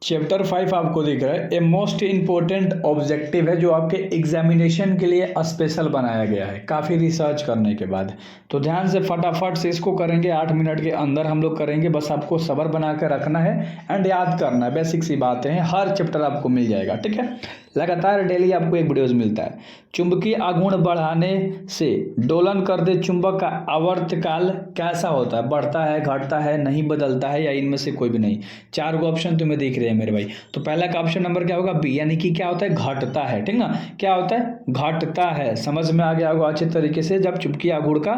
Chapter 5 आपको दिख रहा है। ए मोस्ट इम्पोर्टेंट ऑब्जेक्टिव है जो आपके एग्जामिनेशन के लिए स्पेशल बनाया गया है काफ़ी रिसर्च करने के बाद। तो ध्यान से फटाफट से इसको करेंगे, 8 मिनट के अंदर हम लोग करेंगे। बस आपको सब्र बना कर रखना है एंड याद करना है। बेसिक सी बातें हैं, हर चैप्टर आपको मिल जाएगा, ठीक है। लगातार डेली आपको एक वीडियोज मिलता है। चुंबकीय आघूर्ण बढ़ाने से दोलन कर दे चुंबक का आवर्तकाल कैसा होता है? बढ़ता है, घटता है, नहीं बदलता है, या इनमें से कोई भी नहीं? 4 गो ऑप्शन तुम्हें दिख रहे हैं मेरे भाई। तो पहला का ऑप्शन नंबर क्या होगा? बी, यानी कि क्या होता है? घटता है, ठीक ना। क्या होता है? घटता है। समझ में आ गया होगा अच्छे तरीके से। जब चुंबकीय आघूर्ण का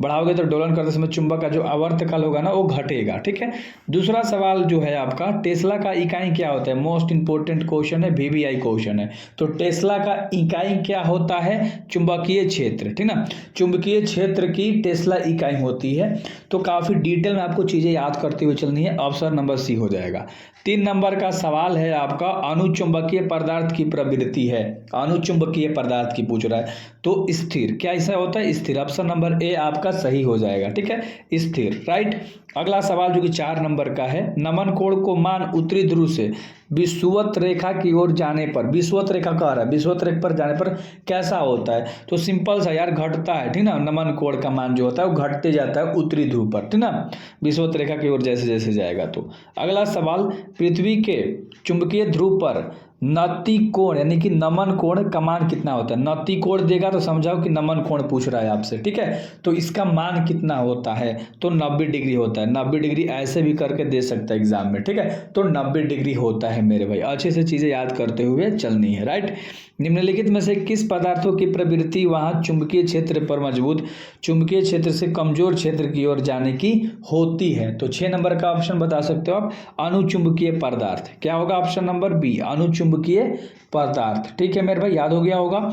बढ़ाओगे तो दोलन करते समय चुंबक का जो आवर्तकाल होगा ना वो घटेगा, ठीक है। दूसरा सवाल जो है आपका, टेस्ला का इकाई क्या होता है? मोस्ट इंपोर्टेंट क्वेश्चन है, VVI क्वेश्चन है। तो टेस्ला का इकाई क्या होता है? चुंबकीय क्षेत्र, ठीक ना। चुंबकीय क्षेत्र की टेस्ला इकाई होती है। तो काफी डिटेल में आपको चीजें याद करते हुए चलनी है। ऑप्शन नंबर सी हो जाएगा। 3 नंबर का सवाल है आपका, अनुचुंबकीय पदार्थ की प्रवृत्ति है। अनुचुंबकीय पदार्थ की पूछ रहा है। तो स्थिर, क्या ऐसा होता है? स्थिर। ऑप्शन नंबर ए आपका सही हो जाएगा, ठीक है, स्थिर, राइट। अगला सवाल जो कि 4 नंबर का है, नमन कोण को मान उत्तरी ध्रुव से विषुवत रेखा की ओर जाने पर, विषुवत रेखा कह रहा है, विषुवत रेखा पर जाने पर कैसा होता है? तो सिंपल सा यार, घटता है, ठीक ना। नमन कोण का मान जो होता है वो घटते जाता है उत्तरी ध्रुव पर, ठीक ना, विषुवत रेखा की ओर जैसे जैसे जाएगा। तो अगला सवाल, पृथ्वी के चुंबकीय ध्रुव पर नति कोण यानी कि नमन कोण का मान कितना होता है? नति कोण देगा तो समझाओ कि नमन कोण पूछ रहा है आपसे, ठीक है। तो इसका मान कितना होता है? तो 90 डिग्री होता है। 90 डिग्री ऐसे भी करके दे सकता है एग्जाम में, ठीक है। तो 90 डिग्री होता है मेरे भाई। अच्छे से चीजें याद करते हुए चलनी है, राइट। निम्नलिखित में से किस पदार्थों की प्रवृत्ति वहां चुंबकीय क्षेत्र पर मजबूत, चुंबकीय क्षेत्र से कमजोर क्षेत्र की ओर जाने की होती है? तो 6 नंबर का ऑप्शन बता सकते हो आप, अनुचुंबकीय पदार्थ। क्या होगा? ऑप्शन नंबर बी, अनुचुंबकीय पदार्थ, ठीक है मेरे भाई, याद हो गया होगा।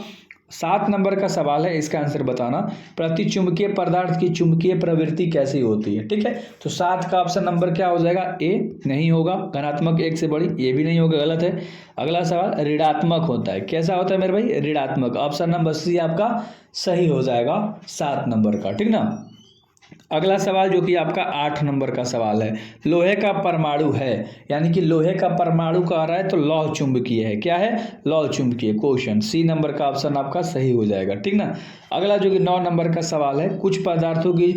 7 नंबर का सवाल है, इसका आंसर बताना, प्रतिचुंबकीय पदार्थ की चुंबकीय प्रवृत्ति कैसी होती है, ठीक है। तो 7 का ऑप्शन नंबर क्या हो जाएगा? ए नहीं होगा, धनात्मक 1 से बड़ी, ये भी नहीं होगा, गलत है। अगला सवाल, ऋणात्मक होता है। कैसा होता है मेरे भाई? ऋणात्मक। ऑप्शन नंबर सी आपका सही हो जाएगा 7 नंबर का, ठीक ना। अगला सवाल जो कि आपका 8 नंबर का सवाल है, लोहे का परमाणु है, यानी कि लोहे का परमाणु कह रहा है तो लौह चुंबकीय है। क्या है? लौह चुंबकीय। क्वेश्चन सी नंबर का ऑप्शन आपका सही हो जाएगा, ठीक ना। अगला जो कि 9 नंबर का सवाल है, कुछ पदार्थों की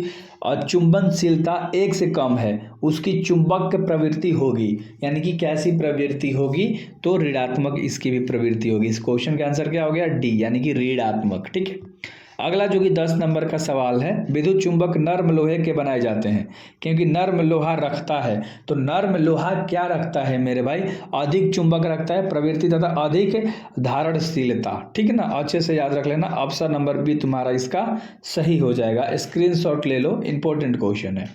चुंबनशीलता 1 से कम है, उसकी चुंबक प्रवृत्ति होगी, यानी कि कैसी प्रवृत्ति होगी? तो ऋणात्मक इसकी भी प्रवृत्ति होगी। इस क्वेश्चन का आंसर क्या हो गया? डी, यानी कि ऋणात्मक, ठीक है। अगला जो कि 10 नंबर का सवाल है, विद्युत चुंबक नर्म लोहे के बनाए जाते हैं क्योंकि नर्म लोहा रखता है। तो नर्म लोहा क्या रखता है मेरे भाई? अधिक चुंबक रखता है, प्रवृत्ति तथा अधिक धारणशीलता, ठीक है ना। अच्छे से याद रख लेना। ऑप्शन नंबर बी तुम्हारा इसका सही हो जाएगा। स्क्रीनशॉट ले लो, इंपॉर्टेंट क्वेश्चन है।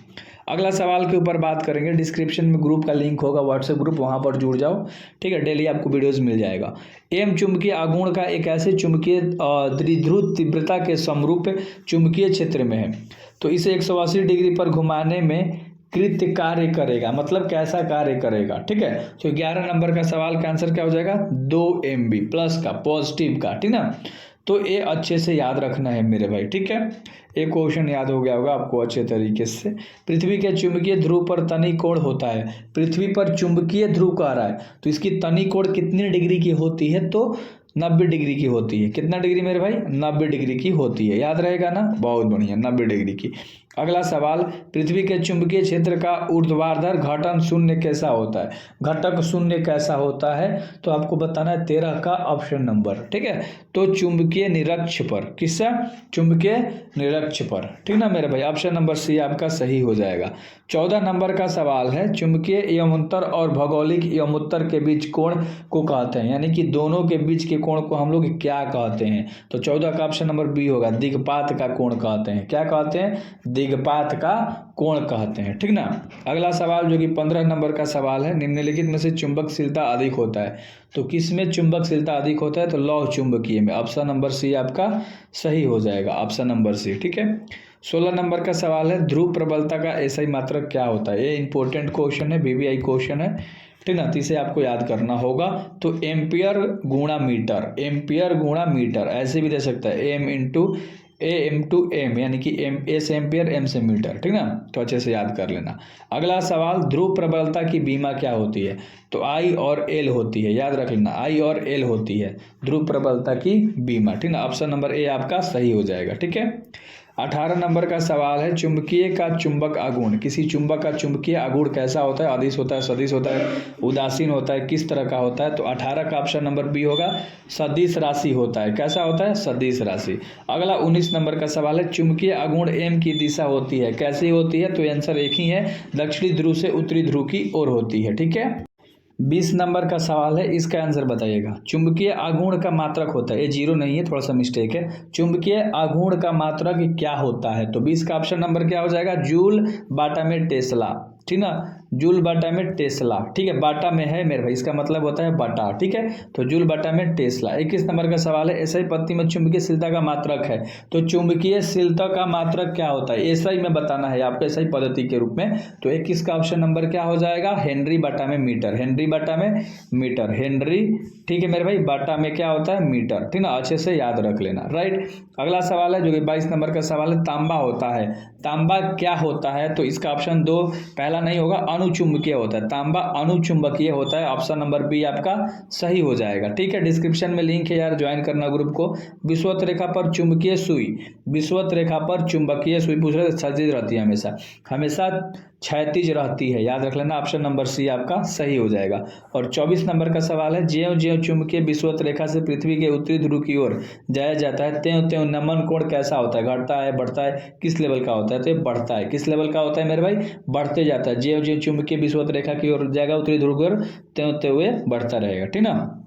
अगला सवाल के ऊपर बात करेंगे, डिस्क्रिप्शन में ग्रुप का लिंक होगा, व्हाट्सएप ग्रुप, वहां पर जुड़ जाओ, ठीक है। डेली आपको वीडियोस मिल जाएगा। एम चुंबकीय आघूर्ण का एक ऐसे चुंबकीय द्विध्रुव तीव्रता के समरूप चुंबकीय क्षेत्र में है, तो इसे 180 डिग्री पर घुमाने में कृत्य कार्य करेगा। मतलब कैसा कार्य करेगा, ठीक है। तो 11 नंबर का सवाल का आंसर क्या हो जाएगा? 2 MB प्लस का, पॉजिटिव का, ठीक ना। तो ये अच्छे से याद रखना है मेरे भाई, ठीक है। एक क्वेश्चन याद हो गया होगा आपको अच्छे तरीके से। पृथ्वी के चुंबकीय ध्रुव पर तनि कोण होता है। पृथ्वी पर चुंबकीय ध्रुव कह रहा है तो इसकी तनि कोण कितनी डिग्री की होती है? तो 90 डिग्री की होती है। कितना डिग्री मेरे भाई? 90 डिग्री की होती है। याद रहेगा ना? बहुत बढ़िया, 90 डिग्री की। अगला सवाल, पृथ्वी के चुंबकीय क्षेत्र का ऊर्ध्वाधर घटन शून्य कैसा होता है? घटक शून्य कैसा होता है? तो आपको बताना है 13 का ऑप्शन नंबर, ठीक है। तो चुंबकीय निरक्ष पर, किससे? चुंबकीय निरक्ष पर, ठीक ना मेरे भाई। ऑप्शन नंबर सी आपका सही हो जाएगा। 14 नंबर का सवाल है, चुंबकीय यमोत्तर और भौगोलिक यमोत्तर के बीच कोण को कहते हैं, यानी कि दोनों के बीच के कोण को हम लोग क्या कहते हैं? तो 14 का ऑप्शन नंबर बी होगा, दिक्पात का कोण कहते हैं। क्या कहते हैं? दिक्पात का कोण कहते हैं, ठीक ना। अगला सवाल जो कि 15 नंबर का सवाल है, निम्नलिखित में से चुंबकशीलता अधिक होता है। तो किस में चुंबकशीलता अधिक होता है? तो लौह चुंबकीय में। ऑप्शन नंबर सी आपका सही हो जाएगा, ऑप्शन नंबर सी, ठीक है। 16 नंबर का सवाल है, ध्रुव प्रबलता का एसआई मात्रक क्या होता है? ये इंपॉर्टेंट क्वेश्चन है, VVI क्वेश्चन है, ठीक ना। तो इसे आपको याद करना होगा। तो एम्पियर गुणा मीटर, एम्पियर गुणा मीटर ऐसे भी दे सकता है, एम इंटू AM यानी कि A से एम्पियर, M से मीटर, ठीक ना। तो अच्छे से याद कर लेना। अगला सवाल, ध्रुव प्रबलता की बीमा क्या होती है? तो I और L होती है, याद रख लेना, I और L होती है ध्रुव प्रबलता की बीमा, ठीक ना। ऑप्शन नंबर ए आपका सही हो जाएगा, ठीक है। 18 नंबर का सवाल है, चुंबकीय का चुंबक आघूर्ण, किसी चुंबक का चुंबकीय आघूर्ण कैसा होता है? अदिश होता है, सदिश होता है, उदासीन होता है, किस तरह का होता है? तो 18 का ऑप्शन नंबर बी होगा, सदिश राशि होता है। कैसा होता है? सदिश राशि। अगला 19 नंबर का सवाल है, चुंबकीय आघूर्ण एम की दिशा होती है, कैसी होती है? तो आंसर एक ही है, दक्षिणी ध्रुव से उत्तरी ध्रुव की ओर होती है, ठीक है। 20 नंबर का सवाल है, इसका आंसर बताइएगा। चुंबकीय आघूर्ण का मात्रक होता है, ये जीरो नहीं है, थोड़ा सा मिस्टेक है। चुंबकीय आघूर्ण का मात्रक क्या होता है? तो 20 का ऑप्शन नंबर क्या हो जाएगा? जूल बाटा में टेस्ला, ठीक ना, जूल बाटा में टेस्ला, ठीक है। बाटा में है मेरे भाई, इसका मतलब होता है बटा, ठीक है। तो जूल बाटा में टेस्ला। 21 नंबर का सवाल है, एसआई पत्ती में चुंबकीय शीलता का मात्रक है, तो चुंबकीय शीलता का मात्रक क्या होता है? एसआई में बताना है आपको, एसआई पद्धति के रूप में। तो 21 का ऑप्शन नंबर क्या हो जाएगा? हेनरी बाटा में मीटर, हेनरी बाटा में मीटर, हेनरी, ठीक है मेरे भाई, बाटा में क्या होता है? मीटर, ठीक ना। अच्छे से याद रख लेना, राइट। अगला सवाल है जो कि 22 नंबर का सवाल है, तांबा होता है, तांबा क्या होता है? तो इसका ऑप्शन 2 पहला नहीं होगा, अनुचुंबकीय होता है, तांबा अनुचुंबकीय होता है। ऑप्शन नंबर बी आपका सही हो जाएगा, ठीक है। डिस्क्रिप्शन में लिंक है यार, ज्वाइन करना ग्रुप को। विषुवत रेखा पर चुंबकीय सुई, विषुवत रेखा पर चुंबकीय सुई पूछ रहे, क्षैतिज रहती है, हमेशा हमेशा क्षैतिज रहती है, याद रख लेना। ऑप्शन नंबर सी आपका सही हो जाएगा। और 24 नंबर का सवाल है, ज्यों ज्यों चुंबकीय विषुवत रेखा से पृथ्वी के उत्तरी ध्रुव की ओर जाया जाता है, त्यों त्यों नमन कोण कैसा होता है? घटता है, बढ़ता है, किस लेवल का होता है? तो ये बढ़ता है। किस लेवल का होता है मेरे भाई? बढ़ते जाता है। ज्यों ज्यों चुंबकीय विषुवत रेखा की ओर जाएगा, उत्तरी ध्रुव की ओर, त्यों त्यों ये बढ़ता रहेगा, ठीक ना।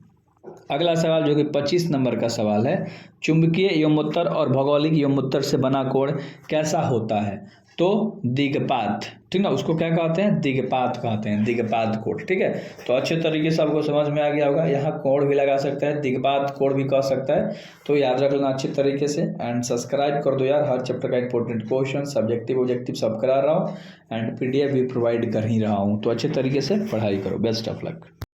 अगला सवाल जो कि 25 नंबर का सवाल है, चुंबकीय यमोत्तर और भौगोलिक यमोत्तर से बना कोण कैसा होता है? तो दिगपात, ठीक ना, उसको क्या कहते हैं? दिगपात कहते हैं, दिगपात कोण, ठीक है। तो अच्छे तरीके से आपको समझ में आ गया होगा। यहाँ कोण भी लगा सकता है, दिगपात कोण भी कह सकता है, तो याद रख लेना अच्छे तरीके से। एंड सब्सक्राइब कर दो यार, हर चैप्टर का इंपॉर्टेंट क्वेश्चन, सब्जेक्टिव ऑब्जेक्टिव सब करा रहा हूँ, एंड PDF भी प्रोवाइड कर ही रहा हूँ, तो अच्छे तरीके से पढ़ाई करो। Best of luck.